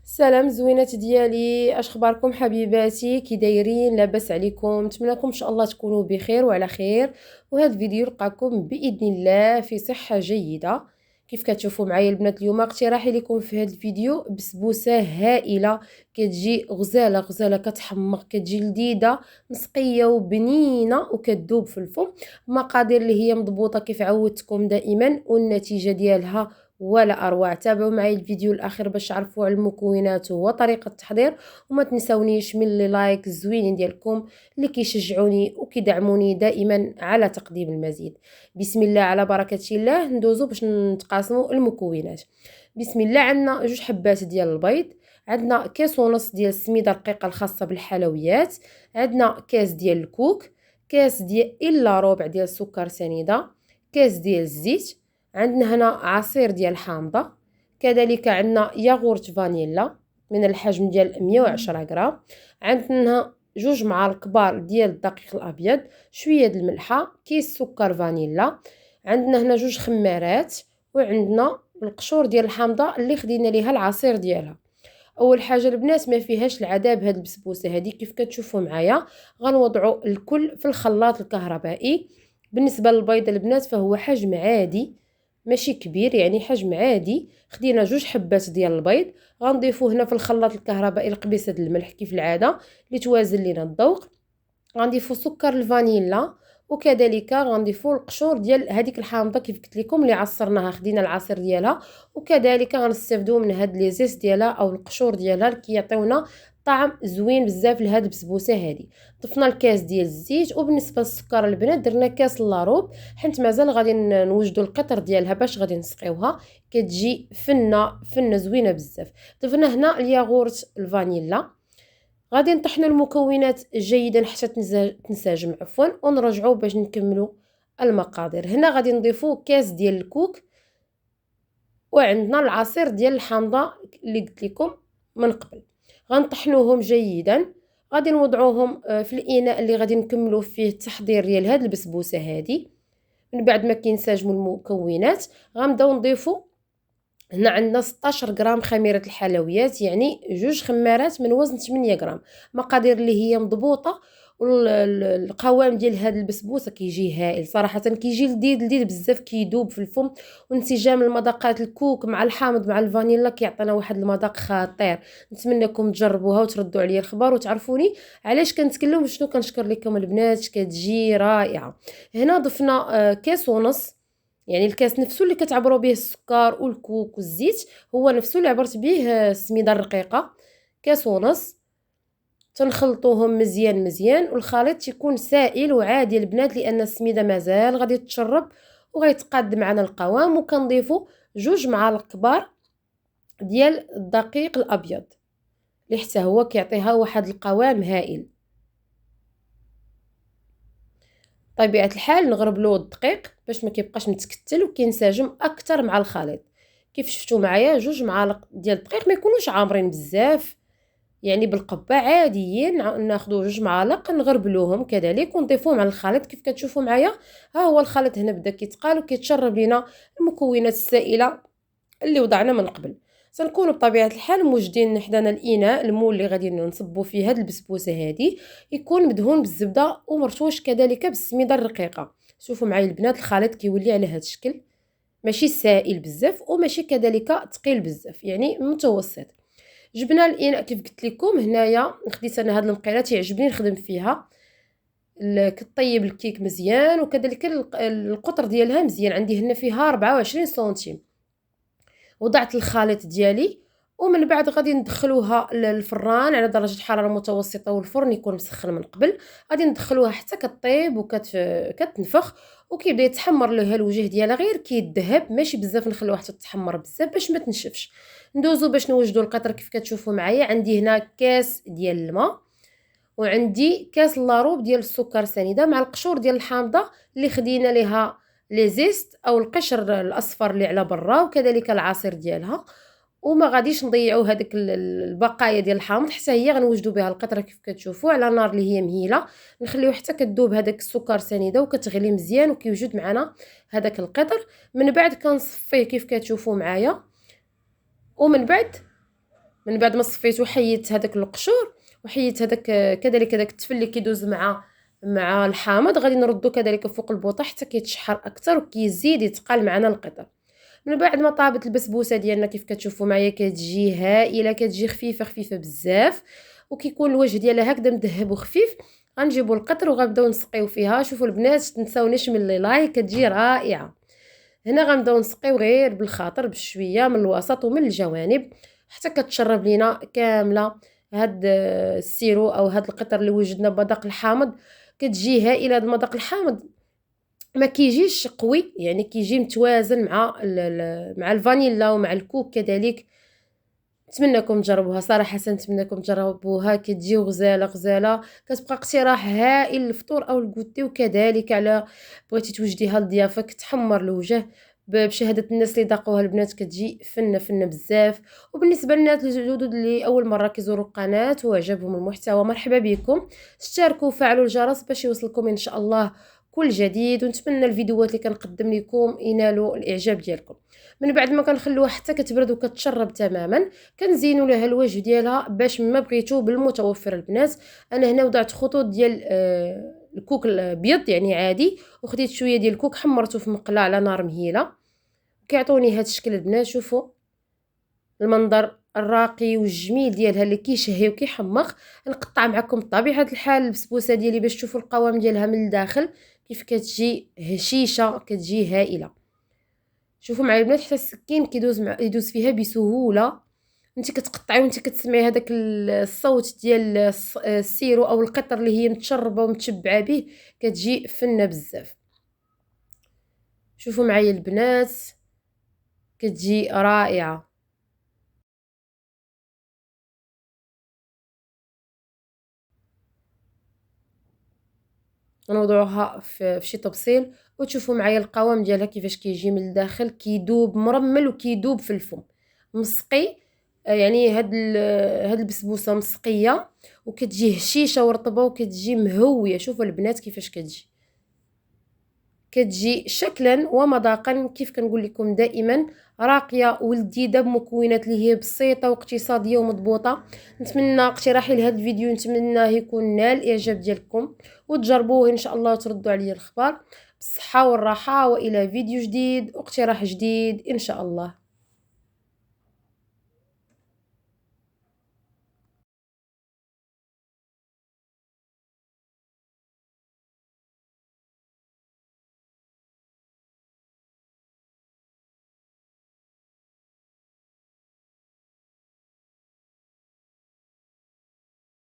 سلام زوينات ديالي، اش اخباركم حبيباتي؟ كي دايرين؟ لاباس عليكم؟ نتمنىكم ان شاء الله تكونوا بخير وعلى خير. وهذا الفيديو يلقاكم باذن الله في صحه جيده. كيف كتشوفوا معايا البنات، اليوم اقتراحي لكم في هذا الفيديو بسبوسه هائله، كتجي غزاله غزاله، كتحمق، كتجي لذيذه مسقيه وبنينه وكتذوب في الفم. مقادير اللي هي مضبوطه كيف عودتكم دائما، والنتيجه ديالها ولا اروع. تابعوا معي الفيديو الاخير باش تعرفوا على المكونات وطريقه التحضير، وما تنسونيش من لي لايك الزوينين ديالكم اللي كيشجعوني وكيدعموني دائما على تقديم المزيد. بسم الله على بركه الله، ندوزو باش نتقاسموا المكونات. بسم الله. عندنا 2 حبات ديال البيض، عندنا كاس ونص ديال السميده الرقيقه الخاصه بالحلويات، عندنا كاس ديال الكوك، كاس ديال الا ربع ديال السكر سنيده، كاس ديال الزيت، عندنا هنا عصير ديال الحامضه، كذلك عندنا ياغورت فانيلا من الحجم ديال 110 غرام، عندنا 2 معالق كبار ديال الدقيق الابيض، شويه د الملحه، كيس سكر فانيلا، عندنا هنا 2 خمارات، وعندنا القشور ديال الحامضه اللي خدينا ليها العصير ديالها. اول حاجه البنات ما فيهاش العذاب، هاد البسبوسه هذه كيف كتشوفوا معايا غنوضعوا الكل في الخلاط الكهربائي. بالنسبه للبيض البنات فهو حجم عادي ماشي كبير، يعني حجم عادي. خدينا 2 حبات ديال البيض، غنضيفو هنا في الخلاط الكهربائي القبيصه د الملح كيف العاده اللي توازن لينا الذوق، غنضيفو سكر الفانيلا، وكذلك غنضيفو القشور ديال هذيك الحامضه كيف قلت لكم اللي عصرناها، خدينا العصير ديالها، وكذلك غنستافدوا من هاد لي زيس ديالها او القشور ديالها اللي كيعطيونا طعم زوين بزاف لهاد البسبوسه هذه. ضفنا الكاس ديال الزيت، وبالنسبه للسكر البنات درنا كاس لاروب، حيت مازال غادي نوجدوا القطر ديالها باش غادي نسقيوها، كتجي فنه زوينه بزاف. ضفنا هنا الياغورت الفانيلا، غادي نطحنوا المكونات جيدا حتى تنسجم ونرجعوا باش نكملوا المقادير. هنا غادي نضيفوا كاس ديال الكوك، وعندنا العصير ديال الحامضه اللي قلت لكم من قبل. غنطحنوهم جيدا، غادي نوضعوهم في الاناء اللي غادي نكملوا فيه التحضير ديال هاد البسبوسه هذه. من بعد ما كينسجموا المكونات غنبداو نضيفوا هنا عندنا 16 غرام خميره الحلويات، يعني 2 خمارات من وزن 8 غرام. مقادير اللي هي مضبوطه، والقوام ديال هاد البسبوسه كيجي هائل صراحه، كيجي لذيذ لذيذ بزاف، كيدوب في الفم، وانسجام المذاقات الكوك مع الحامض مع الفانيلا كيعطينا واحد المذاق خطير. نتمنىكم تجربوها وتردوا عليا الخبر وتعرفوني علاش كنتكلم وشنو كنشكر لكم البنات، كتجي رائعه. هنا ضفنا كاس ونص، يعني الكاس نفسه اللي كتعبروا به السكر والكوك والزيت هو نفسه اللي عبرت به السميده الرقيقه. كاس ونص تنخلطوهم مزيان مزيان، والخليط تيكون سائل وعادي البنات لان السميده مازال غادي تشرب وغيتقاد معنا القوام. وكنضيفوا 2 معالق كبار ديال الدقيق الابيض اللي حتى هو كيعطيها واحد القوام هائل. طبيعه الحال نغربلو الدقيق باش ما كيبقاش متكتل وكينسجم اكثر مع الخليط. كيف شفتوا معايا 2 معالق ديال الدقيق، ما يكونوش عامرين بزاف، يعني بالقبه عاديين. ناخذوا 2 معالق نغربلوهم كذلك ونضيفوهم على الخليط. كيف كتشوفوا معايا ها هو الخليط هنا بدا كيتقال وكيتشرب لينا المكونات السائله اللي وضعنا من قبل. سنكونوا بطبيعه الحال موجدين حدانا الاناء المول اللي غادي نصبوا فيه هاد البسبوسه هذه، يكون مدهون بالزبده ومرشوش كذلك بالسميده الرقيقه. شوفوا معايا البنات الخليط كيولي على هذا الشكل، ماشي سائل بزاف وماشي كذلك ثقيل بزاف، يعني متوسط. جبنا الاناء كيف قلت لكم، هنايا خديت انا هاد المقيله تيعجبني نخدم فيها، كطيب الكيك مزيان، وكذلك القطر ديالها مزيان. عندي هنا فيها 24 سنتيم. وضعت الخليط ديالي، ومن بعد غادي ندخلوها للفران على درجه حراره متوسطه، والفرن يكون مسخن من قبل. غادي ندخلوها حتى كطيب كتنفخ وكيبدا يتحمر لها الوجه ديالها، غير كيذهب ماشي بزاف، نخلوها حتى تتحمر بزاف باش ما تنشفش. ندوزو باش نوجدوا القطر. كيف كتشوفوا معايا عندي هنا كاس ديال الماء، وعندي كاس لاروب ديال السكر سنيده مع القشور ديال الحامضه اللي خدينا ليها لي زيست او القشر الاصفر اللي على برا، وكذلك العصير ديالها. وما غاديش نضيعوا هذيك البقايا ديال الحامض، حتى هي غنوجدوا بها القطره كيف كتشوفوا على نار اللي هي مهيله. نخليو حتى كتذوب هذاك السكر سنيده وكتغلي مزيان وكيوجد معنا هذاك القطر. من بعد كنصفيه كيف كتشوفوا معايا، ومن بعد من بعد ما صفيتو حيدت هذاك القشور وحيدت هذاك كذلك هذاك التفل اللي كيدوز مع الحامض. غادي نردو كذلك فوق البوطه حتى كيتشحر اكثر وكيزيد يتقال معنا القطر. من بعد ما طابت البسبوسه ديالنا كيف كتشوفوا معايا كتجي هائله، كتجي خفيفه خفيفه بزاف، وكيكون الوجه ديالها هكذا مذهب وخفيف. غنجيبوا القطر وغنبداو نسقيو فيها. شوفوا البنات تنساونيش من لي لايك، كتجي رائعه. هنا غنبداو نسقيو غير بالخاطر بشويه من الوسط ومن الجوانب حتى كتشرب لينا كامله هاد السيرو او هاد القطر اللي وجدنا بمذاق الحامض. كتجي هائله. هاد المذاق الحامض ما كيجيش قوي، يعني كيجي متوازن مع الفانيلا ومع الكوك كذلك. نتمنىكم تجربوها صراحه، نتمنىكم تجربوها. كتجي غزاله غزاله، كتبقى اقتراح هائل للفطور او الكوتي، وكذلك على بغيتي توجديها لضيافك تحمر الوجه. بشهاده الناس اللي ذاقوها البنات كتجي فنه فنه بزاف. وبالنسبه للناس الجدد اللي اول مره كيزوروا القناه وعجبهم المحتوى، مرحبا بكم. اشتركوا وفعلوا الجرس باش يوصلكم ان شاء الله كل جديد، ونتمنى الفيديوهات اللي كنقدم لكم ينالوا الاعجاب ديالكم. من بعد ما كنخلوها حتى كتبرد وكتشرب تماما، كنزينوا لها الوجه ديالها باش ما بغيتو بالمتوفر البنات. انا هنا وضعت خطوط ديال الكوك الابيض يعني عادي، وخديت شويه ديال الكوك حمرته في مقله على نار مهيله، كيعطوني هذا الشكل البنات. شوفوا المنظر الراقي والجميل ديالها اللي كيشهي وكيحمق. نقطع معكم بطبيعه الحال البسبوسه ديالي باش تشوفوا القوام ديالها من الداخل كيف كتجي هشيشه، كتجي هائله. شوفوا معايا البنات حتى السكين يدوز فيها بسهوله. انت كتقطعي وانت كتسمعي هذاك الصوت ديال السيرو او القطر اللي هي متشربه ومتشبعه به، كتجي فنه بزاف. شوفوا معايا البنات كتجي رائعه. نوضعوها في شي طبسيل وتشوفوا معايا القوام ديالها كيفاش كيجي من الداخل، كيدوب مرمل وكيدوب في الفم مسقي. يعني هاد البسبوسه مسقيه وكتجي هشيشه ورطبه وكتجي مهويه. شوفوا البنات كيفاش كتجي شكلا ومذاقا كيف كنقول لكم دائما راقيه ولذيذه بمكونات اللي هي بسيطه واقتصاديه ومضبوطه. نتمنى اقتراحي لهذا الفيديو نتمنى يكون نال الاعجاب ديالكم وتجربوه ان شاء الله وتردوا عليا الخبر بالصحه والراحه، والى فيديو جديد واقتراح جديد ان شاء الله.